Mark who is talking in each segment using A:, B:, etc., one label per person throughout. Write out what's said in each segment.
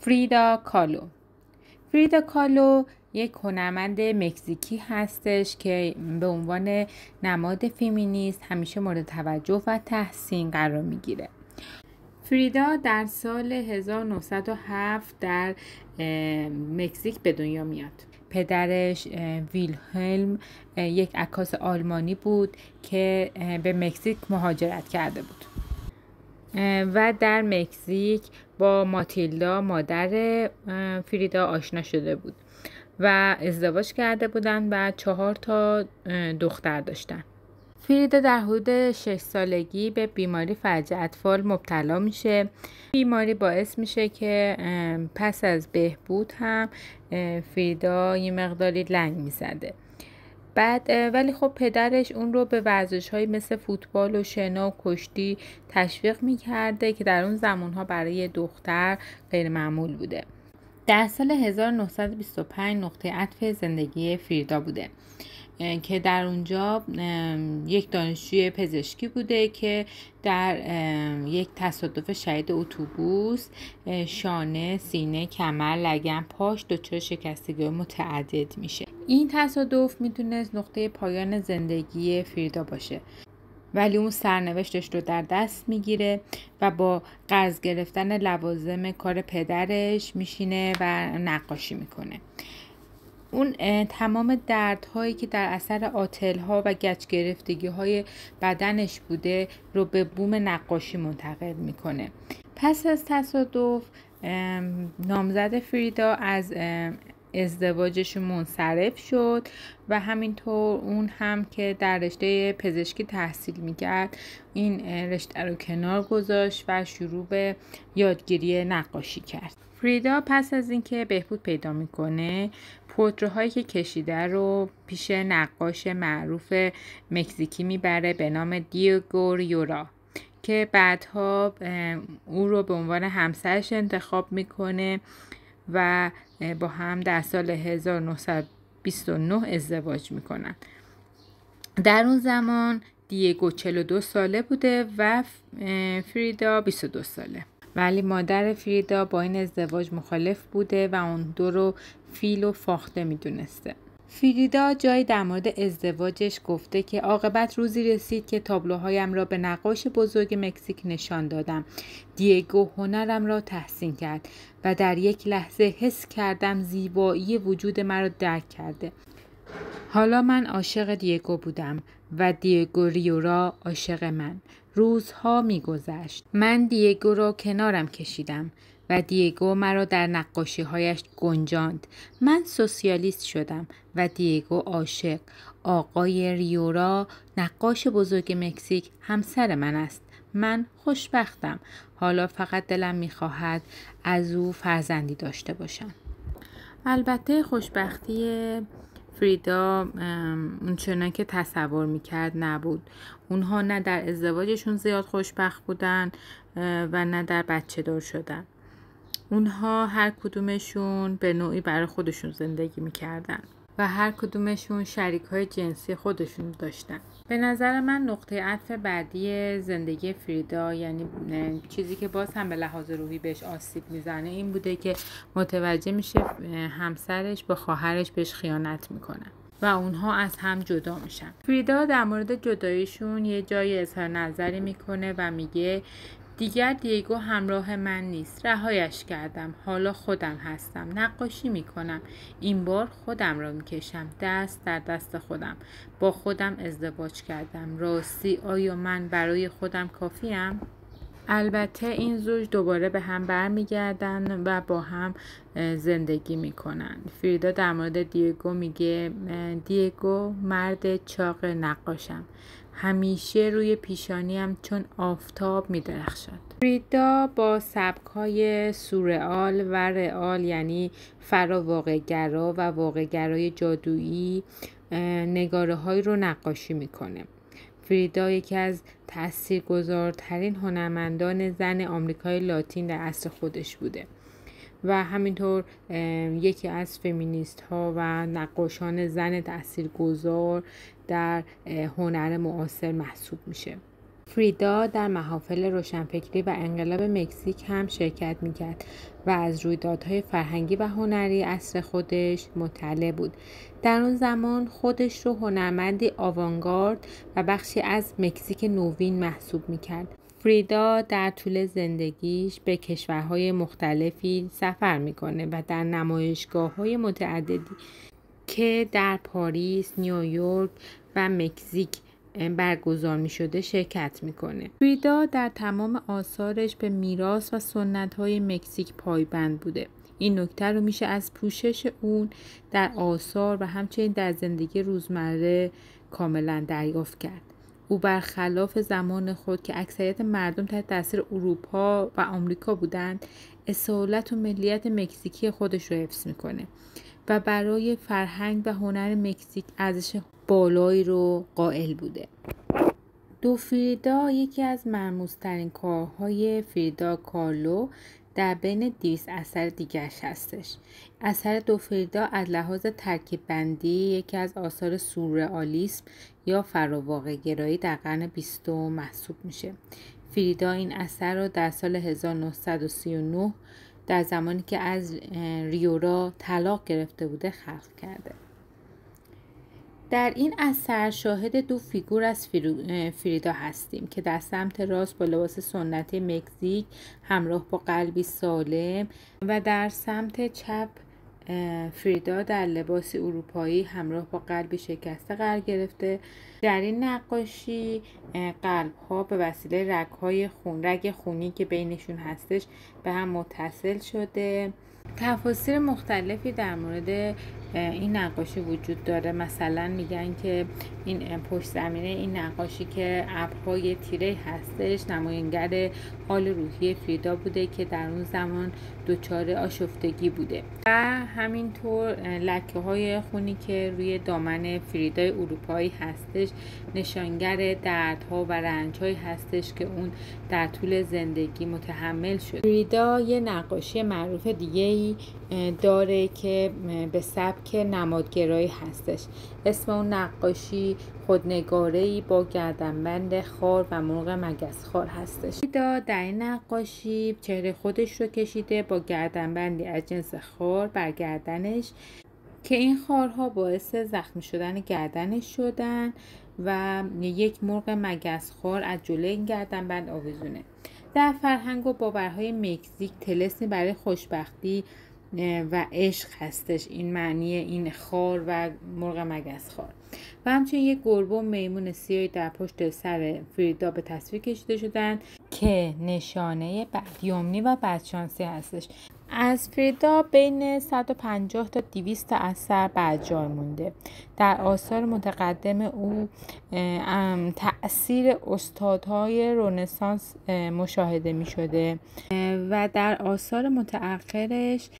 A: فریدا کالو. فریدا کالو یک هنرمند مکزیکی هستش که به عنوان نماد فمینیست همیشه مورد توجه و تحسین قرار میگیره. فریدا در سال 1907 در مکزیک به دنیا میاد. پدرش ویلهلم یک عکاس آلمانی بود که به مکزیک مهاجرت کرده بود و در مکزیک با ماتیلدا مادر فریدا آشنا شده بود و ازدواج کرده بودند و 4 دختر داشتن. فریدا در حدود 6 سالگی به بیماری فلج اطفال مبتلا میشه. بیماری باعث میشه که پس از بهبود هم فریدا یه مقداری لنگ میزده. بعد ولی خب پدرش اون رو به ورزش‌های مثل فوتبال و شنا و کشتی تشویق می‌کرده که در اون زمانها برای دختر غیر معمول بوده. در سال 1925 نقطه عطف زندگی فریدا بوده که در اونجا یک دانشجوی پزشکی بوده که در یک تصادف شدید اتوبوس شانه، سینه، کمر، لگن، پاش دچار شکستگی متعدد میشه. این تصادف میتونست نقطه پایان زندگی فریدا باشه، ولی اون سرنوشتش رو در دست میگیره و با قرض گرفتن لوازم کار پدرش میشینه و نقاشی میکنه. اون تمام دردهایی که در اثر آتل‌ها و گچ گرفتگی‌های بدنش بوده رو به بوم نقاشی منتقل میکنه. پس از تصادف نامزد فریدا از ازدواجش منصرف شد و همینطور اون هم که در رشته پزشکی تحصیل میکرد این رشته رو کنار گذاشت و شروع به یادگیری نقاشی کرد. فریدا پس از اینکه بهبود پیدا میکنه پورترهایی که کشیده رو پیش نقاش معروف مکزیکی میبره به نام دیگو ریورا که بعدها او رو به عنوان همسرش انتخاب میکنه و با هم در سال 1929 ازدواج میکنن. در اون زمان دیگو 42 ساله بوده و فریدا 22 ساله، ولی مادر فریدا با این ازدواج مخالف بوده و اون دو رو فیل و فاخته میدونسته. فریدا جایی در مورد ازدواجش گفته که عاقبت روزی رسید که تابلوهایم را به نقاش بزرگ مکزیک نشان دادم. دیگو هنرم را تحسین کرد و در یک لحظه حس کردم زیبایی وجود مرا درک کرده. حالا من عاشق دیگو بودم و دیگو ریورا عاشق من. روزها می‌گذشت. من دیگو را کنارم کشیدم و دیگو مرا در نقاشی‌هایش گنجاند. من سوسیالیست شدم و دیگو عاشق. آقای ریورا نقاش بزرگ مکزیک همسر من است. من خوشبختم. حالا فقط دلم می‌خواهد از او فرزندی داشته باشم. البته خوشبختی فریدا اونچنان که تصور میکرد نبود. اونها نه در ازدواجشون زیاد خوشبخت بودن و نه در بچه دار شدن. اونها هر کدومشون به نوعی برای خودشون زندگی میکردن و هر کدومشون شریک‌های جنسی خودشون داشتن. به نظر من نقطه عطف بعدی زندگی فریدا، یعنی چیزی که باز هم به لحاظ روحی بهش آسیب میزنه، این بوده که متوجه میشه همسرش با خواهرش بهش خیانت میکنن و اونها از هم جدا میشن. فریدا در مورد جداییشون یه جای اظهار نظری میکنه و میگه دیگر دیگو همراه من نیست. رهایش کردم. حالا خودم هستم. نقاشی میکنم. این بار خودم را میکشم. دست در دست خودم. با خودم ازدواج کردم. راستی آیا من برای خودم کافیم؟ البته این زوج دوباره به هم برمیگردن و با هم زندگی میکنن. فریدا در مورد دیگو میگه دیگو مرد چاق نقاشم. همیشه روی پیشانیم چون آفتاب می‌درخشد. فریدا با سبک‌های سورئال و رئال، یعنی فرا واقع‌گرا و واقع‌گرای جادویی، نگاره‌هایی رو نقاشی میکنه. فریدا یکی از تاثیرگذارترین هنرمندان زن آمریکای لاتین در عصر خودش بوده و همینطور یکی از فمینیست ها و نقاشان زن تاثیرگذار در هنر معاصر محسوب میشه. فریدا در محافل روشنفکری و انقلاب مکزیک هم شرکت میکرد و از رویدادهای فرهنگی و هنری عصر خودش مطلع بود. در اون زمان خودش رو هنرمندی آوانگارد و بخشی از مکزیک نوین محسوب میکرد. فریدا در طول زندگیش به کشورهای مختلفی سفر میکنه و در نمایشگاه‌های متعددی که در پاریس، نیویورک و مکزیک برگزار می شده شرکت میکنه. فریدا در تمام آثارش به میراث و سنت‌های مکزیک پایبند بوده. این نکته رو میشه از پوشش اون در آثار و همچنین در زندگی روزمره کاملا دریافت کرد. او برخلاف زمان خود که اکثریت مردم تحت تاثیر اروپا و آمریکا بودند، اصالت و ملیت مکزیکی خودش رو حفظ میکنه و برای فرهنگ و هنر مکزیک ارزش بالایی رو قائل بوده. دو فریدا یکی از مرموزترین کارهای فریدا کالو در بین 200 اثر دیگرش هستش. اثر دو فریدا از لحاظ ترکیب بندی یکی از آثار سورئالیسم یا فراواقع گرایی در قرن 20 محسوب میشه. فریدا این اثر رو در سال 1939 در زمانی که از ریورا طلاق گرفته بوده خلق کرده. در این اثر شاهد دو فیگور از فریدا هستیم که در سمت راست با لباس سنتی مکزیک همراه با قلبی سالم و در سمت چپ فریدا در لباس اروپایی همراه با قلبی شکسته قرار گرفته. در این نقاشی قلب ها به وسیله رگ خونی که بینشون هستش به هم متصل شده. تفاسیر مختلفی در مورد این نقاشی وجود داره. مثلا میگن که این پشت زمینه این نقاشی که ابرهای تیره هستش نمایانگر حال روحی فریدا بوده که در اون زمان دچار آشفتگی بوده و همینطور لکه های خونی که روی دامن فریدای اروپایی هستش نشانگر دردها و رنجهایی هستش که اون در طول زندگی متحمل شد. فریدا یه نقاشی معروف دیگه‌ای داره که به سبک نمادگرایی هستش. اسم اون نقاشی خودنگاره‌ای با گردنبند خار و مرغ مگسخوار هستش. فریدا در این نقاشی چهره خودش رو کشیده با گردنبندی از جنس خار بر گردنش که این خارها باعث زخمی شدن گردنش شدن و یک مرغ مگسخوار از جلوی این گردنبند آویزونه. در فرهنگ و باورهای مکزیک طلسمی برای خوشبختی و عشق هستش. این معنی این خار و مرغ مگسخوار و همچنین یک گربه و میمون سیاهی در پشت سر فریدا به تصویر کشیده شدن که نشانه بدیومنی و بدشانسی هستش. از فریدا بین 150 تا 200 اثر برجای مونده. در آثار متقدم او تأثیر استادهای رنسانس مشاهده می شده و در آثار متأخرش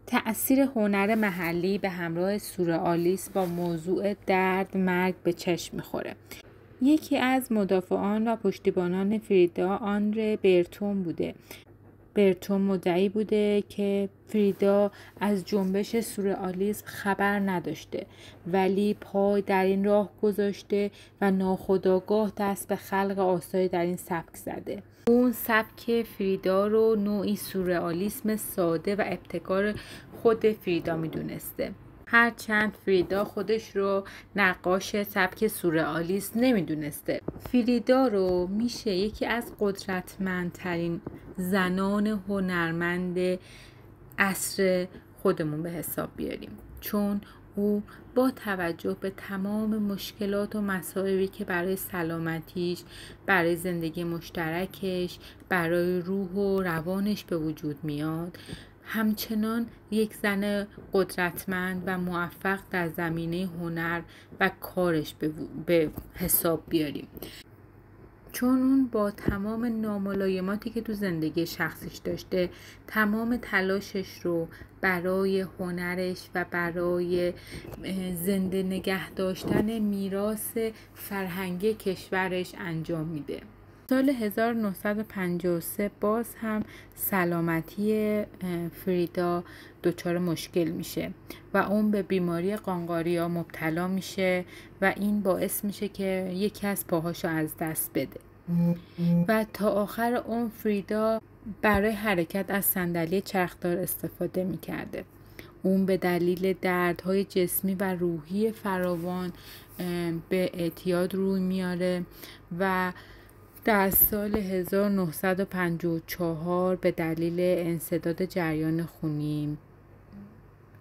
A: تأثیر هنر محلی به همراه سورئالیسم با موضوع درد مرگ به چشم میخوره. یکی از مدافعان و پشتیبانان فریدا آندره برتون بوده. برتون مدعی بوده که فریدا از جنبش سورئالیسم خبر نداشته ولی پای در این راه گذاشته و ناخودآگاه دست به خلق آثاری در این سبک زده. اون سبک فریدا رو نوعی سورئالیسم ساده و ابتکار خود فریدا میدونسته. هرچند فریدا خودش رو نقاش سبک سورئالیسم نمیدونسته. فریدا رو میشه یکی از قدرتمندترین زنان هنرمند عصر خودمون به حساب بیاریم، چون او با توجه به تمام مشکلات و مسائلی که برای سلامتیش، برای زندگی مشترکش، برای روح و روانش به وجود میاد، همچنان یک زن قدرتمند و موفق در زمینه هنر و کارش به حساب بیاریم، چون اون با تمام ناملایماتی که تو زندگی شخصیش داشته تمام تلاشش رو برای هنرش و برای زنده نگه داشتن میراث فرهنگی کشورش انجام میده. سال 1953 باز هم سلامتی فریدا دچار مشکل میشه و اون به بیماری قانقاریا مبتلا میشه و این باعث میشه که یکی از پاهاشو از دست بده. و تا آخر عمر فریدا برای حرکت از صندلی چرخدار استفاده می‌کرده. اون به دلیل دردهای جسمی و روحی فراوان به اعتیاد روی میاره و در سال 1954 به دلیل انسداد جریان خونی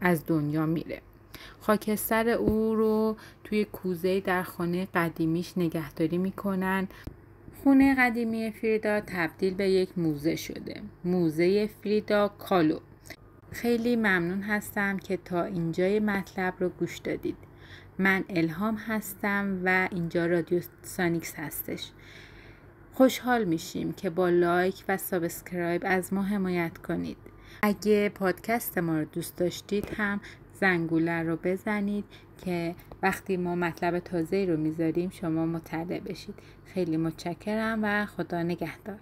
A: از دنیا میره. خاکستر او رو توی کوزه‌ای در خانه قدیمیش نگهداری میکنن. خونه قدیمی فریدا تبدیل به یک موزه شده. موزه فریدا کالو. خیلی ممنون هستم که تا اینجای مطلب رو گوش دادید. من الهام هستم و اینجا رادیو سانیکس هستش. خوشحال میشیم که با لایک و سابسکرایب از ما حمایت کنید. اگه پادکست ما رو دوست داشتید هم زنگوله رو بزنید که وقتی ما مطلب تازه‌ای رو میذاریم شما مطلع بشید. خیلی متشکرم و خدا نگهدار.